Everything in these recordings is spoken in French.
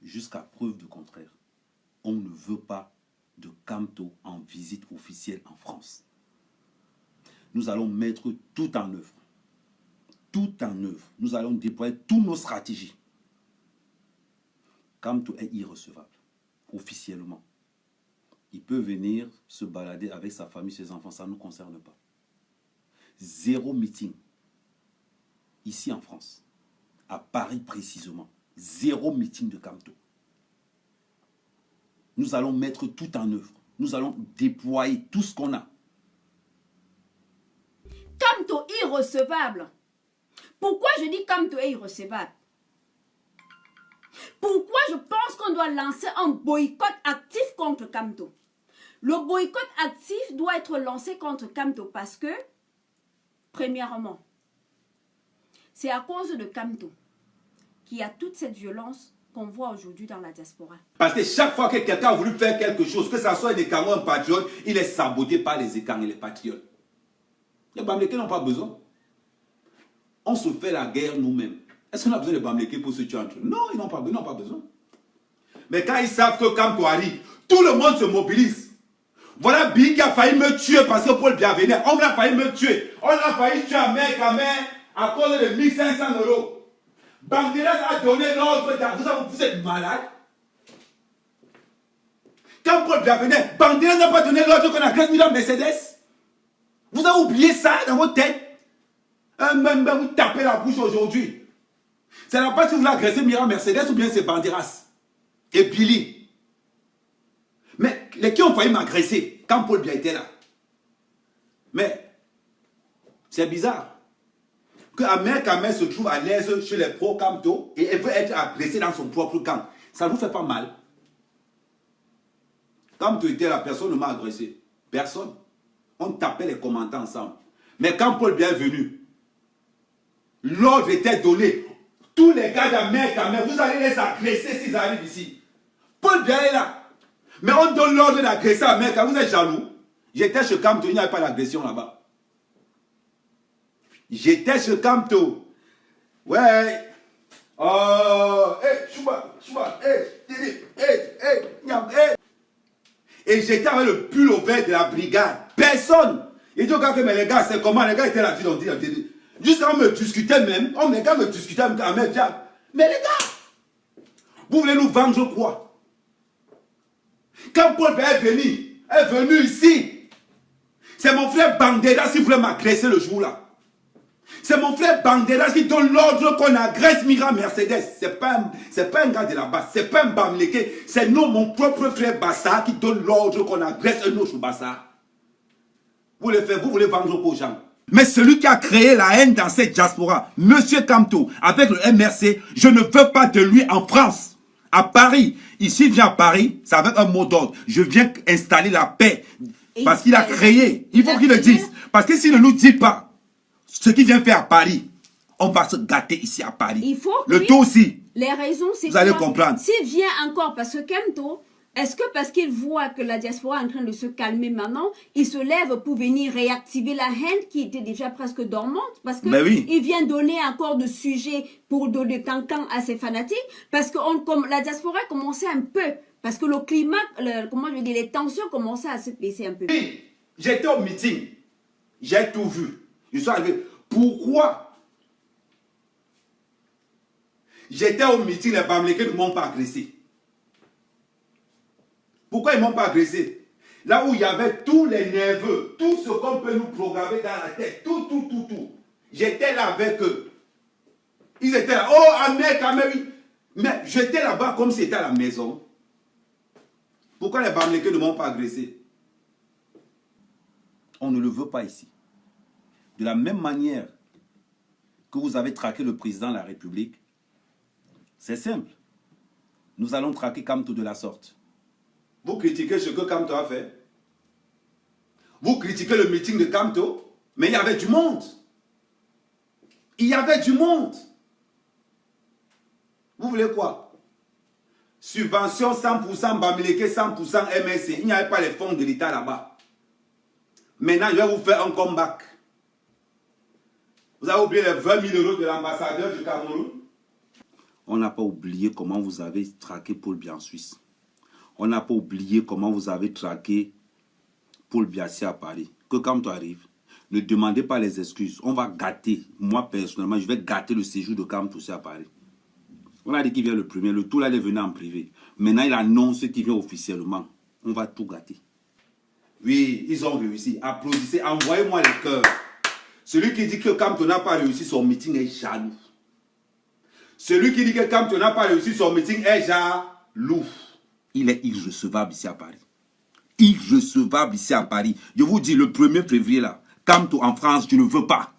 jusqu'à preuve du contraire, on ne veut pas de Kamto en visite officielle en France. Nous allons mettre tout en œuvre. Tout en œuvre. Nous allons déployer toutes nos stratégies. Kamto est irrecevable, officiellement. Il peut venir se balader avec sa famille, ses enfants, ça ne nous concerne pas. Zéro meeting, ici en France, à Paris précisément. Zéro meeting de Kamto. Nous allons mettre tout en œuvre. Nous allons déployer tout ce qu'on a. Kamto irrecevable. Pourquoi je dis Kamto est irrecevable? Pourquoi je pense qu'on doit lancer un boycott actif contre Kamto? Le boycott actif doit être lancé contre Kamto parce que, premièrement, c'est à cause de Kamto qu'il y a toute cette violence qu'on voit aujourd'hui dans la diaspora. Parce que chaque fois que quelqu'un a voulu faire quelque chose, que ce soit un écarant ou un patriote, il est saboté par les écarts et les patriotes. Les Bamlékés n'ont pas besoin. On se fait la guerre nous-mêmes. Est-ce qu'on a besoin de Bamlékés pour se tuer entre eux? Non, ils n'ont pas besoin. Mais quand ils savent que Kamto arrive, tout le monde se mobilise. Voilà Bi qui a failli me tuer parce que Paul Bienvenu, on a failli me tuer. On a failli tuer un mec à cause de 1500 €. Banderas a donné l'ordre d'argent, vous êtes malade. Quand Paul Bienvenu, Banderas n'a pas donné l'ordre qu'on agresse Mira Mercedes. Vous avez oublié ça dans votre tête. Même vous tapez la bouche aujourd'hui. Ça n'a pas si vous voulez agresser Mira Mercedes ou bien c'est Banderas et Billy. Mais les qui ont failli m'agresser quand Paul Biya était là. Mais c'est bizarre que Ahmed Kamel se trouve à l'aise chez les pro-Kamto et elle veut être agressée dans son propre camp. Ça ne vous fait pas mal? Kamto était là, personne ne m'a agressé. Personne. On tapait les commentaires ensemble. Mais quand Paul Biya est venu, l'ordre était donné. Tous les gars d'Ahmed Kamel, vous allez les agresser s'ils arrivent ici. Paul Biya est là. Mais on donne l'ordre d'agresser Ahmed Kamel. Vous êtes jaloux? J'étais chez Kamto, il n'y avait pas d'agression là-bas. J'étais chez Kamto. Ouais. Oh, Chouba, Et j'étais avec le pull au vert de la brigade. Personne. Il dit au gars que mais les gars, c'est comment? Les gars étaient là, jusqu'à on me discutait même. Les gars me discutaient avec Ahmed. Mais les gars, vous voulez nous vendre quoi? Quand Paul Biya est venu ici, c'est mon frère Banderas qui voulait m'agresser le jour-là. C'est mon frère Banderas qui donne l'ordre qu'on agresse Mira Mercedes. C'est pas un gars de la base, c'est pas un Bamléké, c'est mon propre frère Bassa qui donne l'ordre qu'on agresse un autre Bassa. Vous voulez vendre aux gens. Mais celui qui a créé la haine dans cette diaspora, Monsieur Kamto, avec le MRC, je ne veux pas de lui en France. À Paris, ici il vient à Paris, c'est avec un mot d'ordre. Je viens installer la paix. Parce qu'il a créé. Il faut qu'il le dise. Parce que s'il ne nous dit pas ce qu'il vient faire à Paris, on va se gâter ici à Paris. Il faut le taux aussi. Les raisons, c'est vous allez comprendre. S'il vient encore, parce que Kamto, est-ce que parce qu'il voit que la diaspora est en train de se calmer maintenant, il se lève pour venir réactiver la haine qui était déjà presque dormante? Parce que oui. Il vient donner encore de sujets pour donner cancan à ses fanatiques. Parce que comme la diaspora commençait un peu, parce que le climat, les tensions commençaient à se baisser un peu. Oui, j'étais au meeting, j'ai tout vu. Je suis arrivé. Pourquoi? J'étais au meeting, les Bamlékés ne m'ont pas agressé. Pourquoi ils ne m'ont pas agressé? Là où il y avait tous les nerveux, tout ce qu'on peut nous programmer dans la tête, tout. J'étais là avec eux. Ils étaient là, oh, Ahmed, mais j'étais là-bas comme si c'était à la maison. Pourquoi les Bamlékés ne m'ont pas agressé? On ne le veut pas ici. De la même manière que vous avez traqué le président de la République, c'est simple. Nous allons traquer Kamto de la sorte. Vous critiquez ce que Kamto a fait. Vous critiquez le meeting de Kamto, mais il y avait du monde. Il y avait du monde. Vous voulez quoi? Subvention 100% Bamléké, 100% MSC. Il n'y avait pas les fonds de l'État là-bas. Maintenant, je vais vous faire un comeback. Vous avez oublié les 20 000 € de l'ambassadeur du Cameroun? On n'a pas oublié comment vous avez traqué Paul Biya en Suisse. On n'a pas oublié comment vous avez traqué Paul Biya à Paris. Que quand tu arrives, ne demandez pas les excuses. On va gâter. Moi, personnellement, je vais gâter le séjour de Kamto à Paris. On a dit qu'il vient le premier. Le tout là, il est venu en privé. Maintenant, il annonce qu'il vient officiellement. On va tout gâter. Oui, ils ont réussi. Applaudissez. Envoyez-moi les cœurs. Celui qui dit que Kamto n'a pas réussi son meeting est jaloux. Celui qui dit que Kamto n'a pas réussi son meeting est jaloux. Il est irrecevable ici à Paris. Irrecevable ici à Paris. Je vous dis, le 1er février là, Kamto en France, je ne veux pas.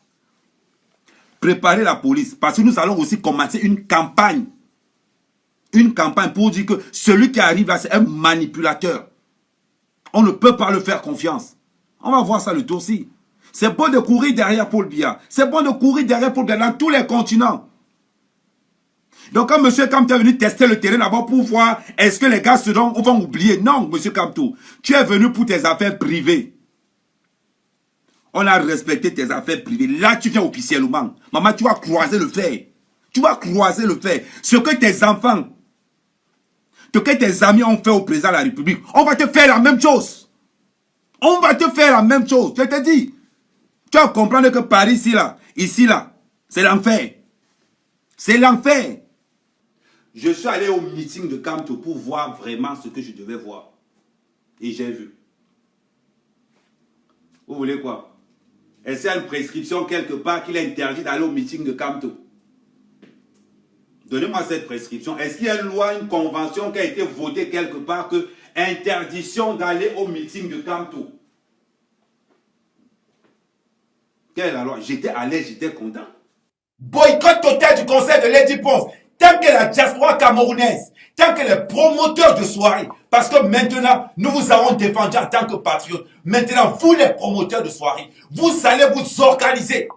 Préparez la police, parce que nous allons aussi commencer une campagne. Une campagne pour dire que celui qui arrive là, c'est un manipulateur. On ne peut pas le faire confiance. On va voir ça le tour-ci. C'est bon de courir derrière Paul Biya. C'est bon de courir derrière Paul Biya dans tous les continents. Donc quand M. Kamto est venu tester le terrain d'abord pour voir est-ce que les gars vont oublier. Non, M. Kamto, tu es venu pour tes affaires privées. On a respecté tes affaires privées. Là, tu viens officiellement. Maman, tu vas croiser le fer. Tu vas croiser le fer. Ce que tes enfants, ce que tes amis ont fait au président de la République, on va te faire la même chose. On va te faire la même chose. Je te dis. Tu vas comprendre que Paris, ici là, c'est l'enfer. C'est l'enfer. Je suis allé au meeting de Kamto pour voir vraiment ce que je devais voir. Et j'ai vu. Vous voulez quoi? Est-ce qu'il y a une prescription quelque part qu'il est interdit d'aller au meeting de Kamto? Donnez-moi cette prescription. Est-ce qu'il y a une loi, une convention qui a été votée quelque part que interdiction d'aller au meeting de Kamto? Quelle est la loi? J'étais à l'aise, j'étais content. Boycott total du concert de Lady Ponce. Tant que la diaspora camerounaise, tant que les promoteurs de soirée, parce que maintenant, nous vous avons défendu en tant que patriotes. Maintenant, vous les promoteurs de soirée, vous allez vous organiser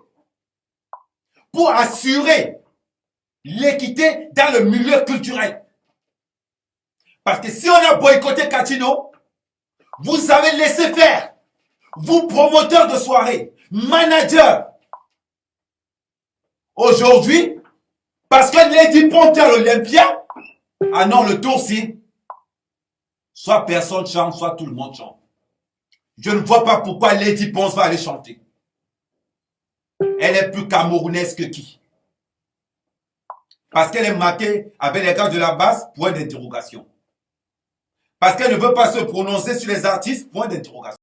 pour assurer l'équité dans le milieu culturel. Parce que si on a boycotté Katino, vous avez laissé faire. Vous promoteurs de soirée, managers. Aujourd'hui, parce que Lady Ponce à l'Olympia, ah non, le tour-ci, soit personne chante, soit tout le monde chante. Je ne vois pas pourquoi Lady Ponce va aller chanter. Elle est plus camerounaise que qui? Parce qu'elle est marquée avec les gars de la base, point d'interrogation. Parce qu'elle ne veut pas se prononcer sur les artistes, point d'interrogation.